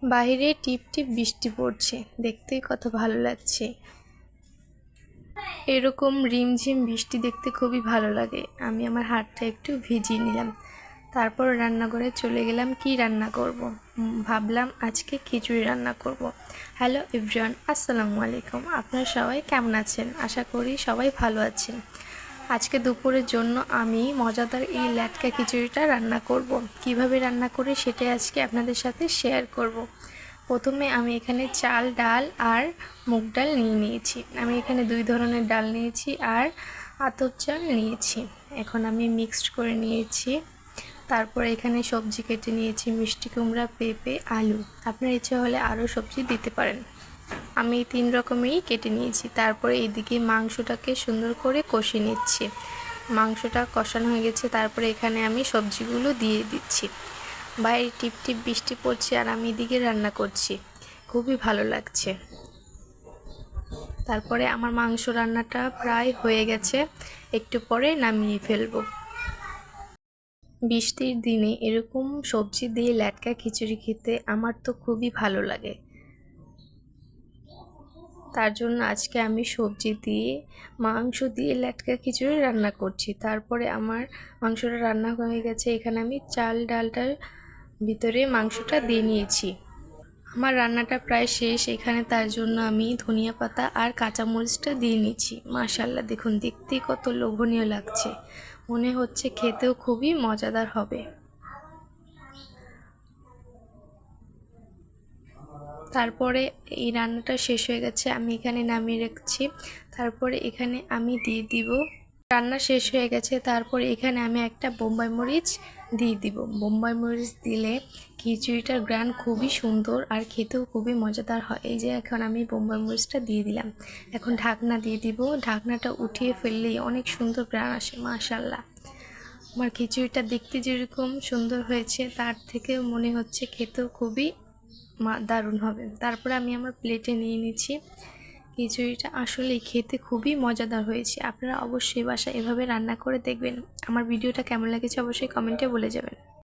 বাইরে টিপ টিপ বৃষ্টি পড়ছে, দেখতেই কত ভালো লাগছে। এরকম রিমঝিম বৃষ্টি দেখতে খুবই ভালো লাগে। আমি আমার হাতটা একটু ভিজিয়ে নিলাম, তারপর রান্নাঘরে চলে গেলাম। কি রান্না করব? ভাবলাম আজকে খিচুড়ি রান্না করব। হ্যালো এভরিওয়ান, আসসালামু আলাইকুম। আপনারা সবাই কেমন আছেন? আশা করি সবাই ভালো আছেন। আজকে দুপুরের জন্য আমি মজাদার এই ল্যাটকা খিচুড়িটা রান্না করব। কিভাবে রান্না করি সেটাই আজকে আপনাদের সাথে শেয়ার করব। প্রথমে আমি এখানে চাল, ডাল আর মুগ ডাল নিয়েছি। আমি এখানে 2 ধরনের ডাল নিয়েছি আর আতপ চাল নিয়েছি। এখন আমি মিক্সড করে নিয়েছি। তারপর এখানে সবজি কেটে নিয়েছি, মিষ্টি কুমড়া, পেঁপে, আলু। আপনার ইচ্ছে হলে আরও সবজি দিতে পারেন। আমি 3 রকমেরই কেটে নিয়েছি। তারপরে এইদিকে মাংসটাকে সুন্দর করে কষিয়ে নিচ্ছি। মাংসটা কষানো হয়ে গেছে, তারপরে এখানে আমি সবজিগুলো দিয়ে দিচ্ছি। বাইরে টিপ টিপ বৃষ্টি পড়ছে আর আমি এদিকে রান্না করছি, খুবই ভালো লাগছে। তারপরে আমার মাংস রান্নাটা প্রায় হয়ে গেছে, একটু পরে নামিয়ে ফেলবো। বৃষ্টির দিনে এরকম সবজি দিয়ে ল্যাটকা খিচুড়ি খেতে আমার তো খুবই ভালো লাগে। তার জন্য আজকে আমি সবজি দিয়ে মাংস দিয়ে ল্যাটকা খিচুড়ি রান্না করছি। তারপরে আমার মাংসটা রান্না হয়ে গেছে। এখানে আমি চাল ডালটার ভিতরে মাংসটা দিয়ে নিয়েছি। আমার রান্নাটা প্রায় শেষ এখানে, তার জন্য আমি ধনিয়া পাতা আর কাঁচামরিচটা দিয়ে নিচ্ছি। মাশাআল্লাহ, দেখুন দেখতেই কত লোভনীয় লাগছে। মনে হচ্ছে খেতেও খুবই মজাদার হবে। তারপরে এই রান্নাটা শেষ হয়ে গেছে, আমি এখানে নামিয়ে রাখছি। তারপরে এখানে আমি দিয়ে দিব, রান্না শেষ হয়ে গেছে। তারপরে এখানে আমি একটা বোম্বাই মরিচ দিয়ে দিব। বোম্বাই মরিচ দিলে খিচুড়িটার গ্রান খুবই সুন্দর আর খেতেও খুবই মজাদার হয়। এই যে এখন আমি বোম্বাই মরিচটা দিয়ে দিলাম। এখন ঢাকনা দিয়ে দিব। ঢাকনাটা উঠিয়ে ফেললেই অনেক সুন্দর গ্রান আসে। মাশাআল্লাহ, আমার খিচুড়িটা দেখতে যেরকম সুন্দর হয়েছে তার থেকে মনে হচ্ছে খেতেও খুবই দারুণ হবে। তারপরে আমি আমার প্লেটে নিয়ে নিচ্ছি। খিচুড়িটা আসলেই খেতে খুবই মজাদার হয়েছে। আপনারা অবশ্যই বাসায় এভাবে রান্না করে দেখবেন। আমার ভিডিওটা কেমন লেগেছে অবশ্যই কমেন্টে বলে যাবেন।